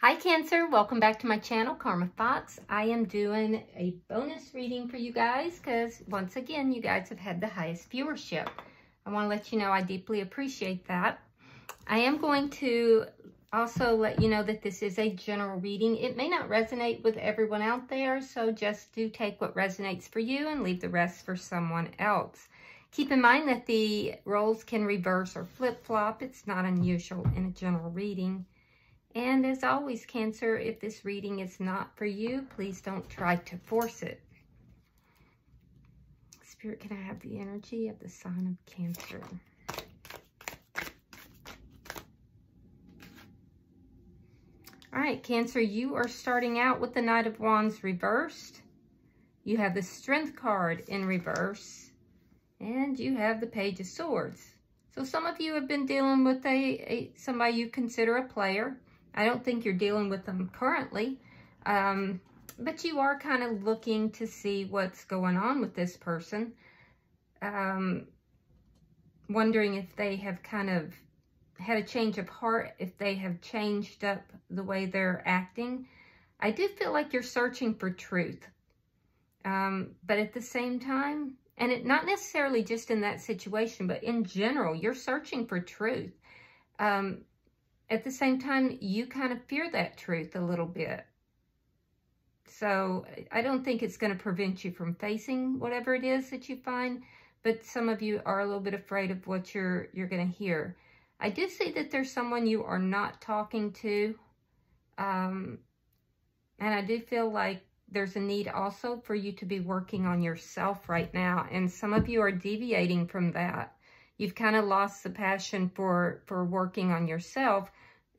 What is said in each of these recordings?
Hi Cancer, welcome back to my channel, Karma Fox. I am doing a bonus reading for you guys because once again, you guys have had the highest viewership. I want to let you know I deeply appreciate that. I am going to also let you know that this is a general reading. It may not resonate with everyone out there, so just do take what resonates for you and leave the rest for someone else. Keep in mind that the roles can reverse or flip-flop. It's not unusual in a general reading. And as always, Cancer, if this reading is not for you, please don't try to force it. Spirit, can I have the energy of the sign of Cancer? All right, Cancer, you are starting out with the Knight of Wands reversed. You have the Strength card in reverse. And you have the Page of Swords. So some of you have been dealing with somebody you consider a player. I don't think you're dealing with them currently, but you are kind of looking to see what's going on with this person. Wondering if they have kind of had a change of heart, if they have changed up the way they're acting. I do feel like you're searching for truth, but at the same time, and it not necessarily just in that situation, but in general, you're searching for truth. At the same time, you kind of fear that truth a little bit. So I don't think it's going to prevent you from facing whatever it is that you find, but some of you are a little bit afraid of what you're going to hear. I do see that there's someone you are not talking to, and I do feel like there's a need also for you to be working on yourself right now, and some of you are deviating from that. You've kind of lost the passion for working on yourself.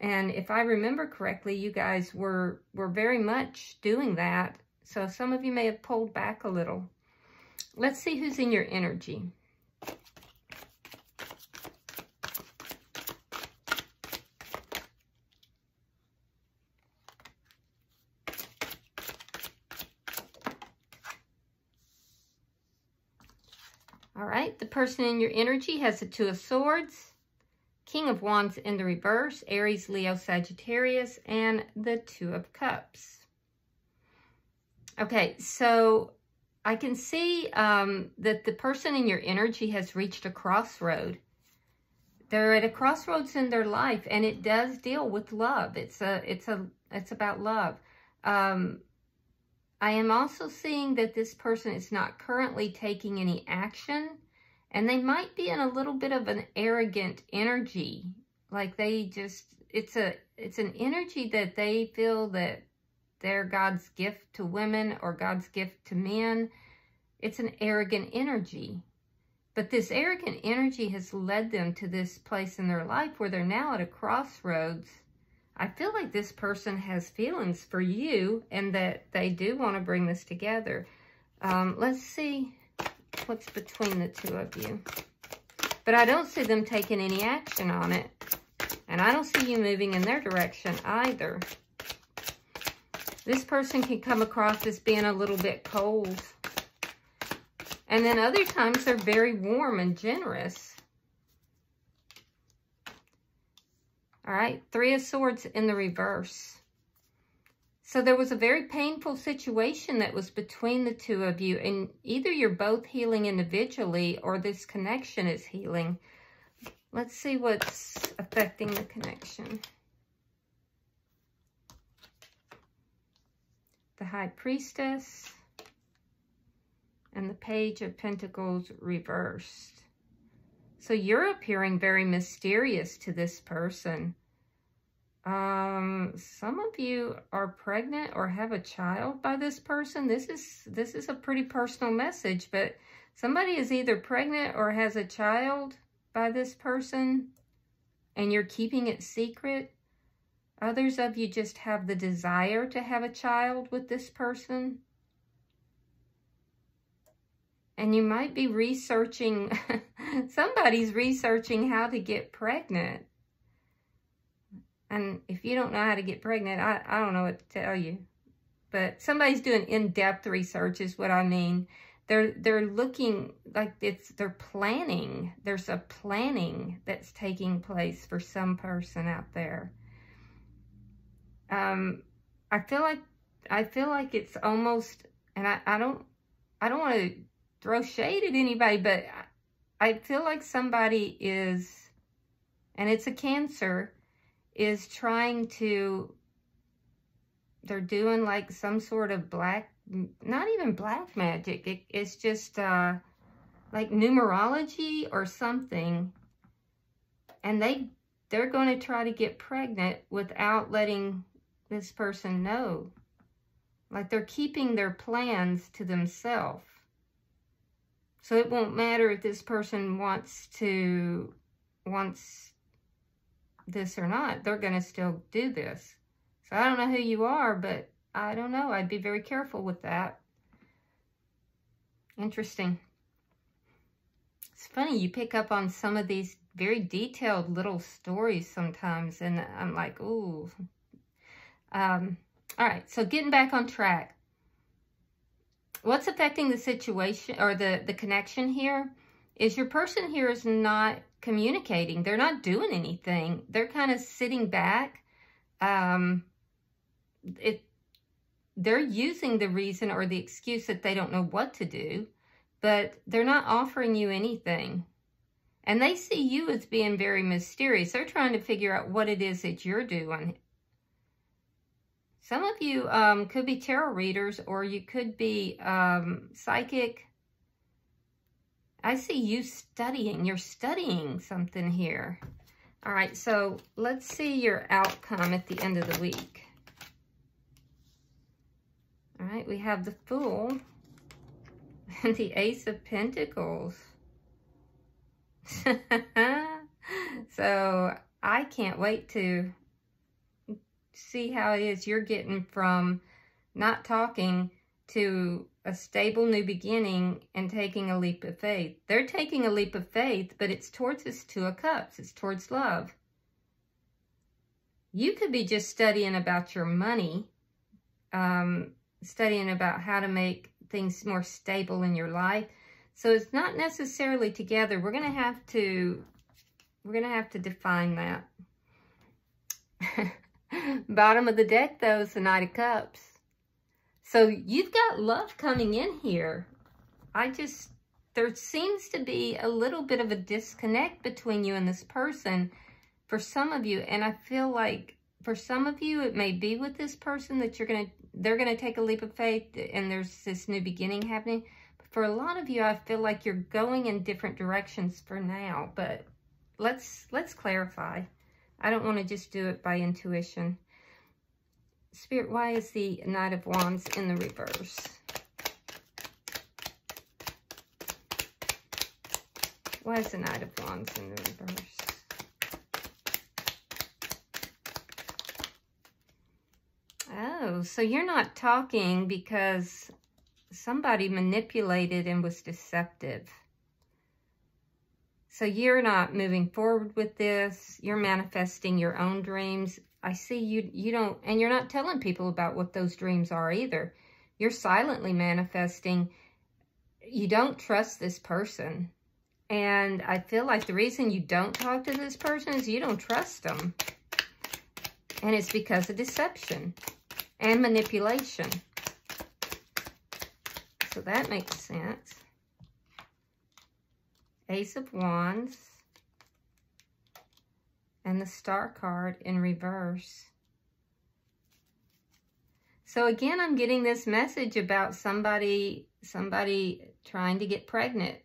And if I remember correctly, you guys were very much doing that. So some of you may have pulled back a little. Let's see who's in your energy. All right, the person in your energy has the Two of Swords, King of Wands in the reverse, Aries, Leo, Sagittarius, and the Two of Cups. Okay, so I can see that the person in your energy has reached a crossroad. They're at a crossroads in their life, and it does deal with love. It's about love. I am also seeing that this person is not currently taking any action, and they might be in a little bit of an arrogant energy. Like they just, it's an energy that they feel that they're God's gift to women or God's gift to men. It's an arrogant energy. But this arrogant energy has led them to this place in their life where they're now at a crossroads. I feel like this person has feelings for you and that they do want to bring this together. Let's see what's between the two of you. But I don't see them taking any action on it. And I don't see you moving in their direction either. This person can come across as being a little bit cold. And then other times they're very warm and generous. All right, Three of Swords in the reverse. So there was a very painful situation that was between the two of you, and either you're both healing individually or this connection is healing. Let's see what's affecting the connection. The High Priestess and the Page of Pentacles reversed. So you're appearing very mysterious to this person. Some of you are pregnant or have a child by this person. This is a pretty personal message, but somebody is either pregnant or has a child by this person, and you're keeping it secret. Others of you just have the desire to have a child with this person. And you might be researching, somebody's researching how to get pregnant. And if you don't know how to get pregnant, I don't know what to tell you. But somebody's doing in-depth research is what I mean. They're looking like they're planning. There's a planning that's taking place for some person out there. I feel like it's almost, and I don't want to throw shade at anybody, but I feel like somebody is, and it's a Cancer, is trying to, they're doing like some sort of black, not even black magic. It's just like numerology or something. And they're going to try to get pregnant without letting this person know. Like they're keeping their plans to themselves. So it won't matter if this person wants this or not. They're going to still do this. So I don't know who you are, but I don't know. I'd be very careful with that. Interesting. It's funny, you pick up on some of these very detailed little stories sometimes, and I'm like, ooh. All right, so getting back on track. What's affecting the situation or the connection here is your person here is not communicating. They're not doing anything. They're kind of sitting back. They're using the reason or the excuse that they don't know what to do, but they're not offering you anything. And they see you as being very mysterious. They're trying to figure out what it is that you're doing. Some of you could be tarot readers, or you could be psychic. I see you studying. You're studying something here. All right, so let's see your outcome at the end of the week. All right, we have the Fool and the Ace of Pentacles. So I can't wait to see how it is you're getting from not talking to a stable new beginning and taking a leap of faith. They're taking a leap of faith, but it's towards this Two of Cups. It's towards love. You could be just studying about your money, studying about how to make things more stable in your life. So it's not necessarily together. We're going to have to define that. Bottom of the deck, though, is the Knight of Cups. So you've got love coming in here. There seems to be a little bit of a disconnect between you and this person for some of you. And I feel like for some of you, it may be with this person that they're going to take a leap of faith and there's this new beginning happening. But for a lot of you, I feel like you're going in different directions for now. But let's clarify. I don't want to just do it by intuition. Spirit, why is the Knight of Wands in the reverse? Why is the Knight of Wands in the reverse? Oh, so you're not talking because somebody manipulated and was deceptive. So you're not moving forward with this. You're manifesting your own dreams. I see you don't, and you're not telling people about what those dreams are either. You're silently manifesting. You don't trust this person. And I feel like the reason you don't talk to this person is you don't trust them. And it's because of deception and manipulation. So that makes sense. Ace of Wands. And the Star card in reverse. So again, I'm getting this message about somebody trying to get pregnant.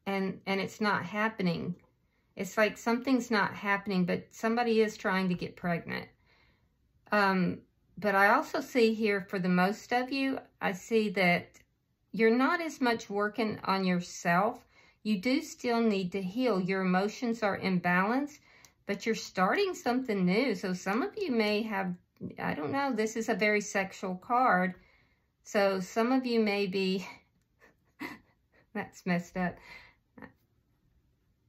And it's not happening. It's like something's not happening, but somebody is trying to get pregnant. But I also see here for the most of you, I see that you're not as much working on yourself. You do still need to heal. Your emotions are imbalanced, but you're starting something new. So some of you may have, I don't know, this is a very sexual card. So some of you may be, that's messed up.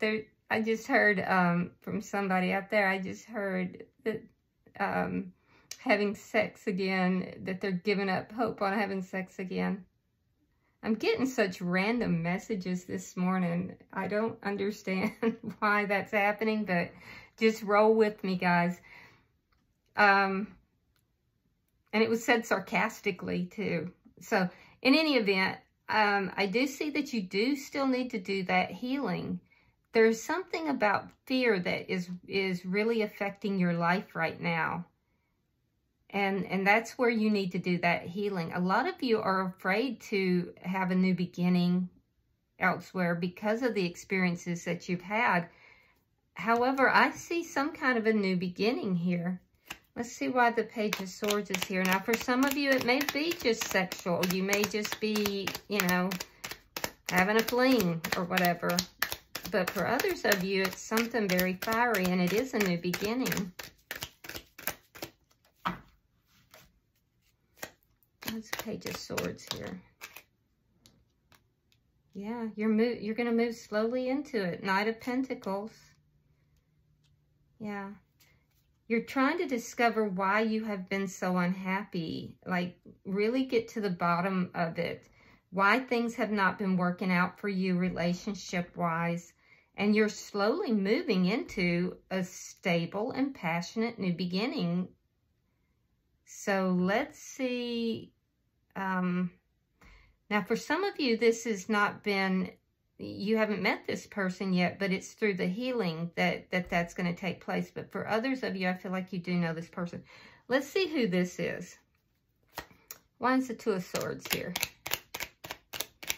I just heard from somebody out there, I just heard that having sex again, that they're giving up hope on having sex again. I'm getting such random messages this morning. I don't understand why that's happening, but just roll with me, guys. And it was said sarcastically too. So in any event, I do see that you do still need to do that healing. There's something about fear that is really affecting your life right now. And that's where you need to do that healing. A lot of you are afraid to have a new beginning elsewhere because of the experiences that you've had. However, I see some kind of a new beginning here. Let's see why the Page of Swords is here. Now, for some of you, it may be just sexual. You may just be, you know, having a fling or whatever. But for others of you, it's something very fiery, and it is a new beginning. What's the Page of Swords here? Yeah, you're going to move slowly into it. Knight of Pentacles. Yeah. You're trying to discover why you have been so unhappy. Like, really get to the bottom of it. Why things have not been working out for you relationship-wise. And you're slowly moving into a stable and passionate new beginning. So let's see. Now, for some of you, this has not been... You haven't met this person yet, but it's through the healing that's going to take place. But for others of you, I feel like you do know this person. Let's see who this is. Why is the Two of Swords here?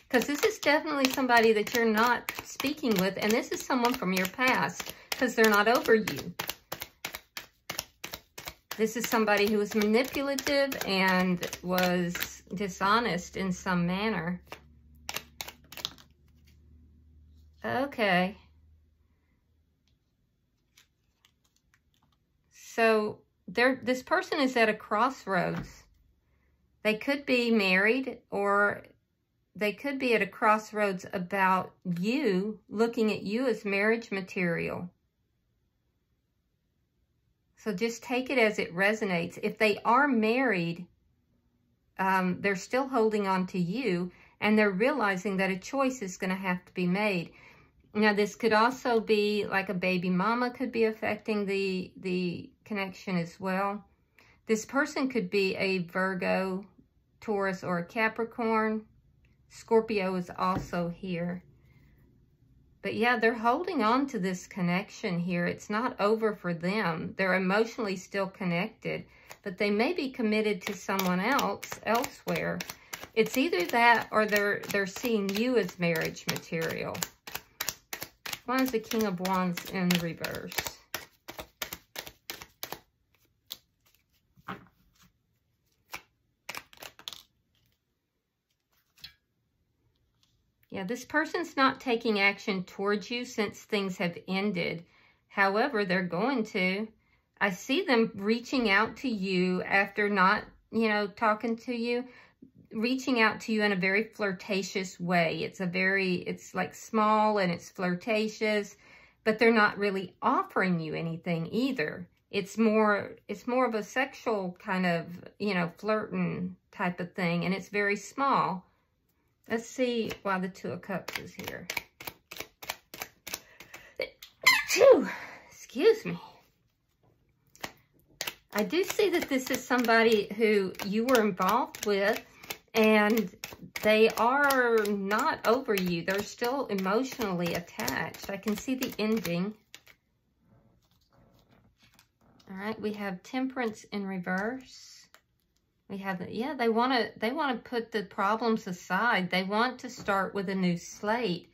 Because this is definitely somebody that you're not speaking with, and this is someone from your past, because they're not over you. This is somebody who was manipulative and was dishonest in some manner. Okay. So this person is at a crossroads. They could be married, or they could be at a crossroads about you, looking at you as marriage material. So just take it as it resonates. If they are married, they're still holding on to you, and they're realizing that a choice is going to have to be made. Now, this could also be like a baby mama could be affecting the connection as well. This person could be a Virgo, Taurus, or a Capricorn. Scorpio is also here. But yeah, they're holding on to this connection here. It's not over for them. They're emotionally still connected, but they may be committed to someone else elsewhere. It's either that or they're seeing you as marriage material. Why is the King of Wands in reverse? Yeah, this person's not taking action towards you since things have ended. However, they're going to. I see them reaching out to you after not, you know, talking to you. Reaching out to you in a very flirtatious way. It's like small and it's flirtatious, but they're not really offering you anything either. It's more of a sexual kind of, you know, flirting type of thing, and it's very small. Let's see why the Two of Cups is here. Excuse me. I do see that this is somebody who you were involved with, and they are not over you. They're still emotionally attached. I can see the ending. All right, we have Temperance in reverse. We have the, yeah, they want to put the problems aside. They want to start with a new slate.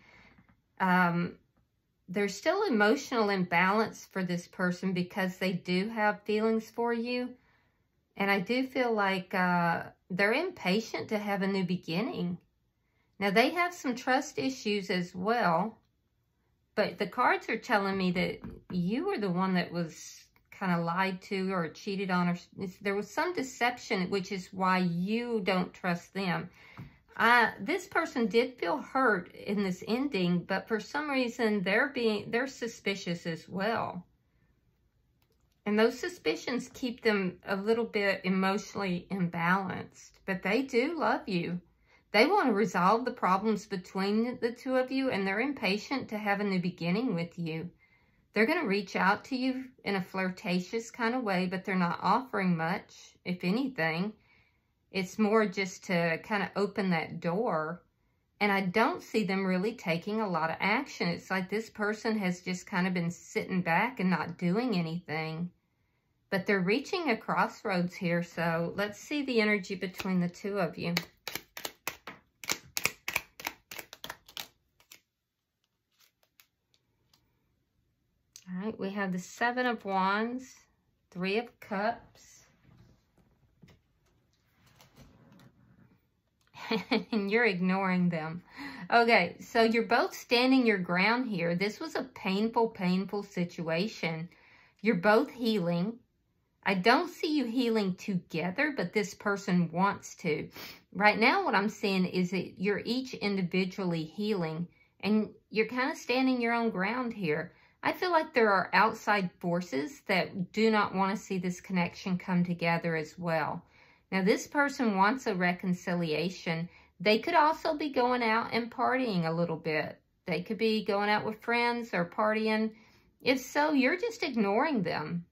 There's still emotional imbalance for this person because they do have feelings for you. And I do feel like they're impatient to have a new beginning. Now, they have some trust issues as well. But the cards are telling me that you were the one that was kind of lied to or cheated on. Or there was some deception, which is why you don't trust them. This person did feel hurt in this ending, but for some reason, they're suspicious as well. And those suspicions keep them a little bit emotionally imbalanced. But they do love you. They want to resolve the problems between the two of you, and they're impatient to have a new beginning with you. They're going to reach out to you in a flirtatious kind of way, but they're not offering much, if anything. It's more just to kind of open that door. And I don't see them really taking a lot of action. It's like this person has just kind of been sitting back and not doing anything. But they're reaching a crossroads here. So let's see the energy between the two of you. All right, we have the Seven of Wands, Three of Cups. And you're ignoring them. Okay, so you're both standing your ground here. This was a painful, painful situation. You're both healing. I don't see you healing together, but this person wants to. Right now, what I'm seeing is that you're each individually healing, and you're kind of standing your own ground here. I feel like there are outside forces that do not want to see this connection come together as well. Now, this person wants a reconciliation. They could also be going out and partying a little bit. They could be going out with friends or partying. If so, you're just ignoring them.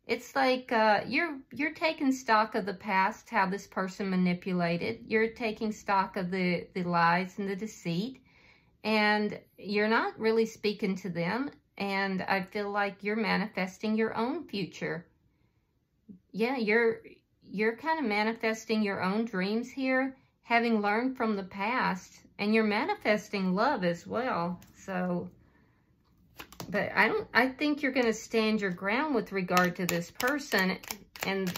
It's like you're taking stock of the past, how this person manipulated. You're taking stock of the lies and the deceit. And you're not really speaking to them. And I feel like you're manifesting your own future. Yeah, you're kind of manifesting your own dreams here, having learned from the past, and you're manifesting love as well. So, but I think you're going to stand your ground with regard to this person, and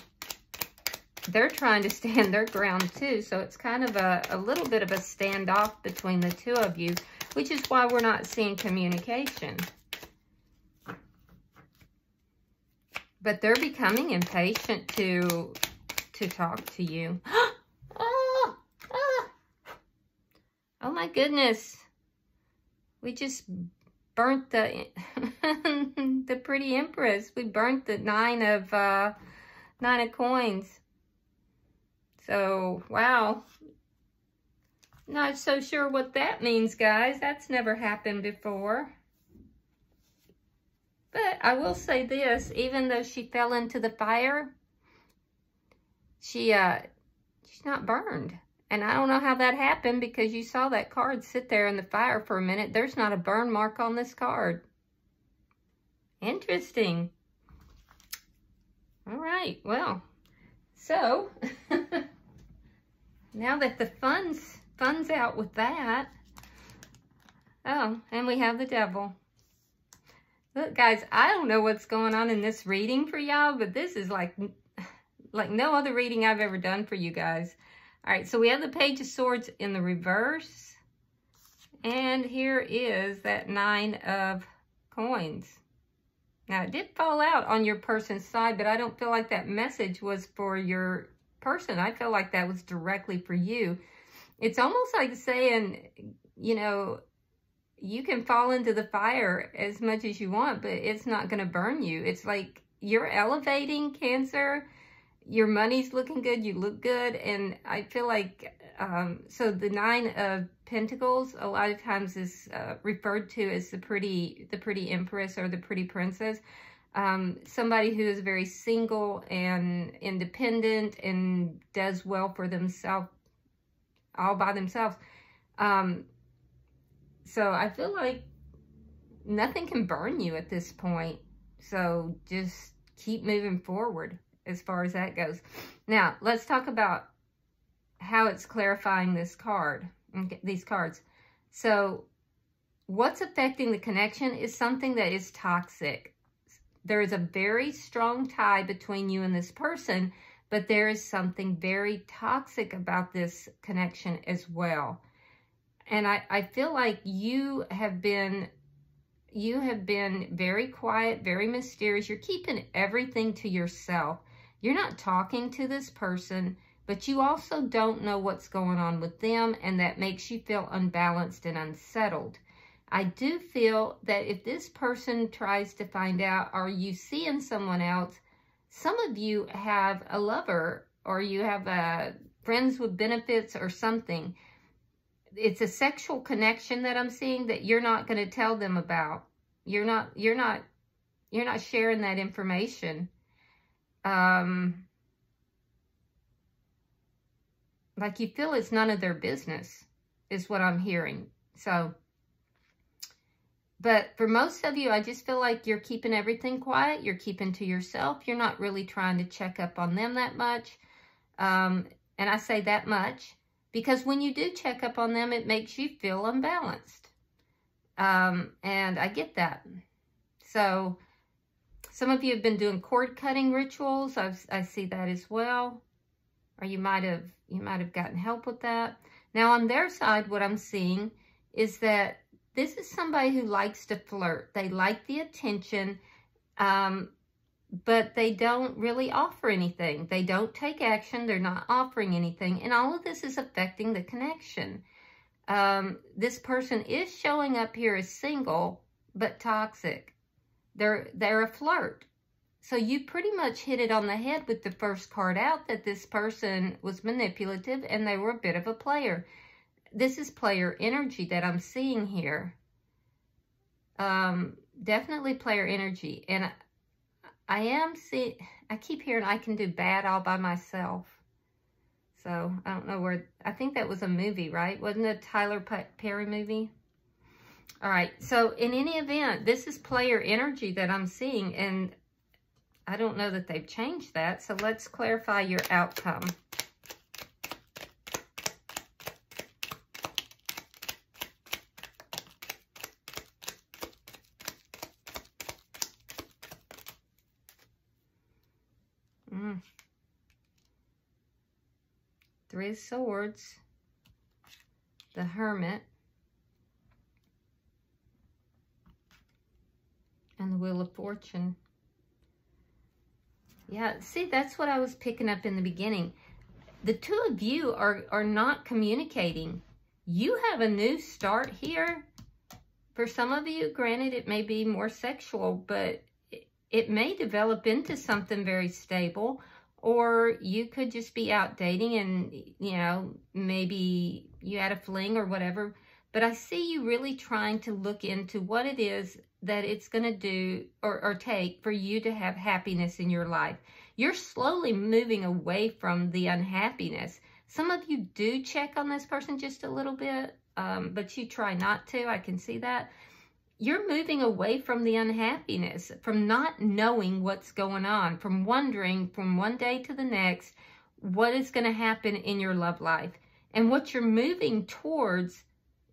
they're trying to stand their ground too. So it's kind of a little bit of a standoff between the two of you, which is why we're not seeing communication. But they're becoming impatient to talk to you. Oh my goodness. We just burnt the the pretty Empress. We burnt the nine of coins. So, wow. Not so sure what that means, guys. That's never happened before. But I will say this, even though she fell into the fire, she's not burned. And I don't know how that happened, because you saw that card sit there in the fire for a minute. There's not a burn mark on this card. Interesting. All right, well, so now that the fun's out with that. Oh, and we have the Devil. Look, guys, I don't know what's going on in this reading for y'all, but this is like no other reading I've ever done for you guys. All right, so we have the Page of Swords in the reverse. And here is that Nine of Coins. Now, it did fall out on your person's side, but I don't feel like that message was for your person. I feel like that was directly for you. It's almost like saying, you know, you can fall into the fire as much as you want, but it's not going to burn you. It's like you're elevating, Cancer. Your money's looking good. You look good. And I feel like, so the Nine of Pentacles a lot of times is referred to as the pretty Empress or the pretty Princess. Somebody who is very single and independent and does well for themselves, all by themselves. So I feel like nothing can burn you at this point. So just keep moving forward as far as that goes. Now, let's talk about how it's clarifying this card, these cards. So what's affecting the connection is something that is toxic. There is a very strong tie between you and this person, but there is something very toxic about this connection as well. And I feel like you have been very quiet, very mysterious. You're keeping everything to yourself. You're not talking to this person, but you also don't know what's going on with them, and that makes you feel unbalanced and unsettled. I do feel that if this person tries to find out, are you seeing someone else, some of you have a lover, or you have friends with benefits or something. It's a sexual connection that I'm seeing that you're not going to tell them about. You're not You're not sharing that information. Like you feel it's none of their business, is what I'm hearing. So, but for most of you, I just feel like you're keeping everything quiet. You're keeping to yourself. You're not really trying to check up on them that much. And I say that much because when you do check up on them, it makes you feel unbalanced. And I get that. So some of you have been doing cord cutting rituals. I see that as well. Or you might have gotten help with that. Now on their side, what I'm seeing is that this is somebody who likes to flirt. They like the attention, but they don't really offer anything. They don't take action. They're not offering anything. And all of this is affecting the connection. This person is showing up here as single, but toxic. They're a flirt. So you pretty much hit it on the head with the first card out, that this person was manipulative and they were a bit of a player. This is player energy that I'm seeing here. Definitely player energy. And I keep hearing I can do bad all by myself. So I don't know where, I think that was a movie, right? Wasn't it a Tyler Perry movie? All right. So in any event, this is player energy that I'm seeing, and I don't know that they've changed that. So let's clarify your outcome. Three of Swords, the Hermit, and the Wheel of Fortune. Yeah, see, that's what I was picking up in the beginning. The two of you are not communicating. You have a new start here. For some of you, granted, it may be more sexual, but it may develop into something very stable. Or you could just be out dating and, you know, maybe you had a fling or whatever. But I see you really trying to look into what it is that it's going to do or take for you to have happiness in your life. You're slowly moving away from the unhappiness. Some of you do check on this person just a little bit, but you try not to. I can see that. You're moving away from the unhappiness, from not knowing what's going on, from wondering from one day to the next what is going to happen in your love life. And what you're moving towards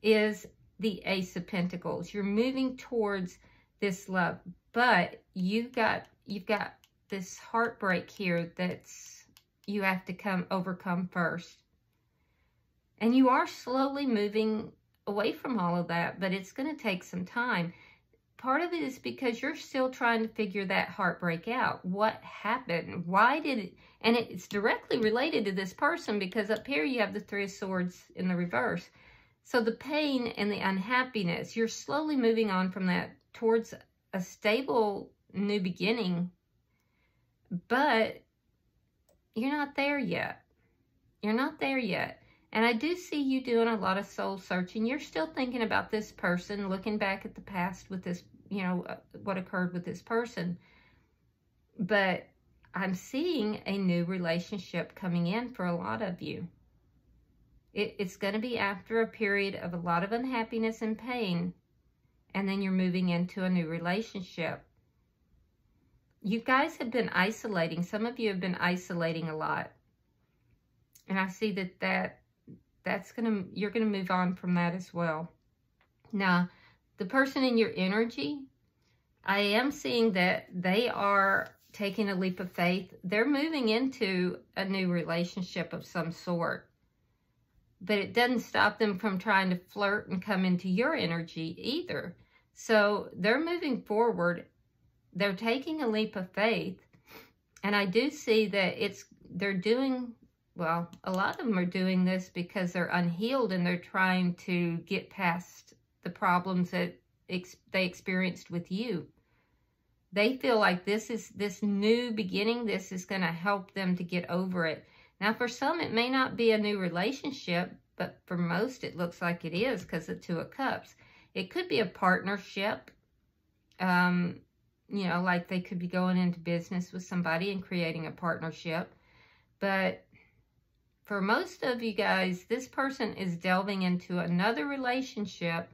is the Ace of Pentacles. You're moving towards this love, but you've got this heartbreak here that's you have to overcome first. And you are slowly moving away from all of that, but it's going to take some time. Part of it is because you're still trying to figure that heartbreak out. What happened? Why did it? And it's directly related to this person, because up here you have the Three of Swords in the reverse. So the pain and the unhappiness, you're slowly moving on from that towards a stable new beginning, but you're not there yet. You're not there yet. And I do see you doing a lot of soul searching. You're still thinking about this person, looking back at the past with this, you know, what occurred with this person. But I'm seeing a new relationship coming in for a lot of you. It's going to be after a period of a lot of unhappiness and pain, and then you're moving into a new relationship. You guys have been isolating. Some of you have been isolating a lot. And I see you're going to move on from that as well. Now, the person in your energy, I am seeing that they are taking a leap of faith. They're moving into a new relationship of some sort. But it doesn't stop them from trying to flirt and come into your energy either. So they're moving forward. They're taking a leap of faith. And I do see that they're doing, well, a lot of them are doing this because they're unhealed and they're trying to get past the problems that they experienced with you. They feel like this new beginning, this is going to help them to get over it. Now, for some, it may not be a new relationship, but for most, it looks like it is because of the Two of Cups. It could be a partnership. you know, like they could be going into business with somebody and creating a partnership. But for most of you guys, this person is delving into another relationship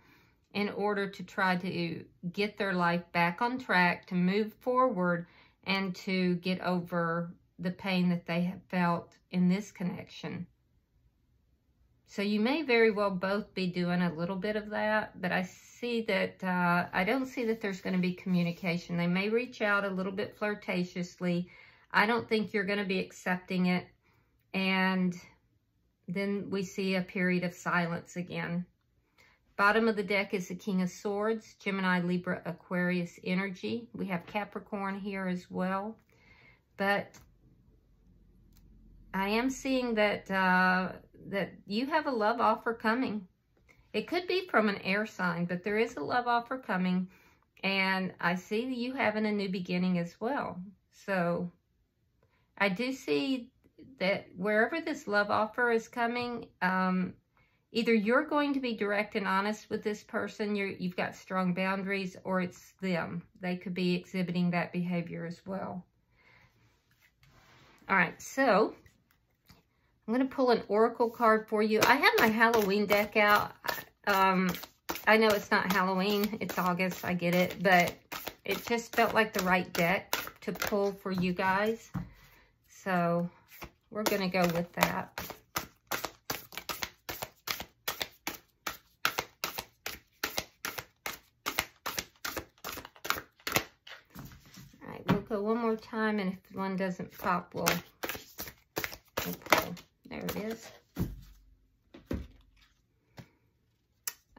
in order to try to get their life back on track, to move forward, and to get over the pain that they have felt in this connection. So you may very well both be doing a little bit of that, but I see that, I don't see that there's going to be communication. They may reach out a little bit flirtatiously. I don't think you're going to be accepting it. And then we see a period of silence again. Bottom of the deck is the King of Swords, Gemini, Libra, Aquarius energy. We have Capricorn here as well. But I am seeing that that you have a love offer coming. It could be from an air sign, but there is a love offer coming. And I see you having a new beginning as well. So I do see that wherever this love offer is coming, either you're going to be direct and honest with this person, you've got strong boundaries, or it's them. They could be exhibiting that behavior as well. All right, so I'm going to pull an oracle card for you. I have my Halloween deck out. I know it's not Halloween. It's August. I get it. But it just felt like the right deck to pull for you guys. So we're going to go with that. All right, we'll go one more time. And if one doesn't pop, we'll pull. There it is.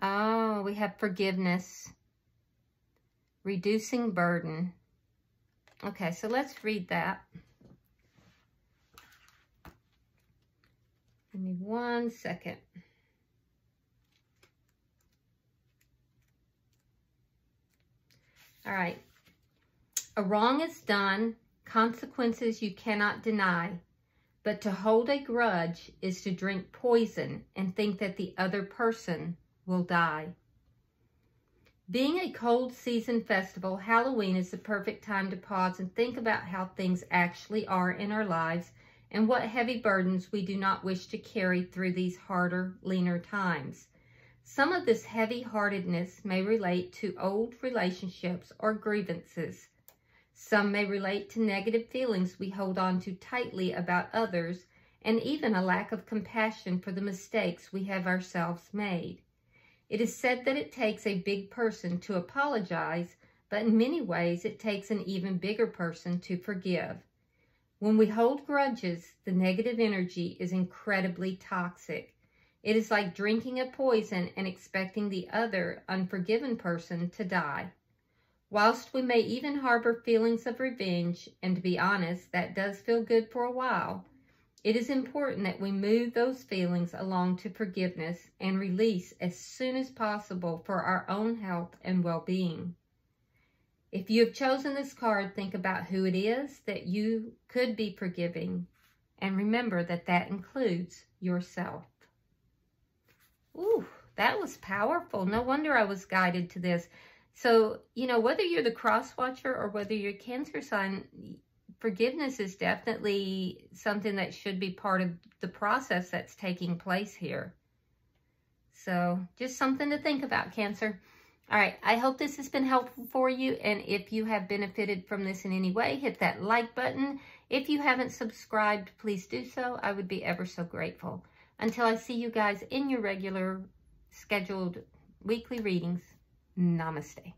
Oh, we have forgiveness. Reducing burden. Okay, so let's read that. Give me 1 second. All right. A wrong is done, consequences you cannot deny. But to hold a grudge is to drink poison and think that the other person will die. Being a cold season festival, Halloween is the perfect time to pause and think about how things actually are in our lives and what heavy burdens we do not wish to carry through these harder, leaner times. Some of this heavy-heartedness may relate to old relationships or grievances. Some may relate to negative feelings we hold on to tightly about others, and even a lack of compassion for the mistakes we have ourselves made. It is said that it takes a big person to apologize, but in many ways it takes an even bigger person to forgive. When we hold grudges, the negative energy is incredibly toxic. It is like drinking a poison and expecting the other unforgiven person to die. Whilst we may even harbor feelings of revenge, and to be honest, that does feel good for a while, it is important that we move those feelings along to forgiveness and release as soon as possible for our own health and well-being. If you have chosen this card, think about who it is that you could be forgiving, and remember that that includes yourself. Ooh, that was powerful. No wonder I was guided to this. So, you know, whether you're the cross watcher or whether you're a Cancer sign, forgiveness is definitely something that should be part of the process that's taking place here. So, just something to think about, Cancer. All right, I hope this has been helpful for you. And if you have benefited from this in any way, hit that like button. If you haven't subscribed, please do so. I would be ever so grateful. Until I see you guys in your regular scheduled weekly readings, namaste.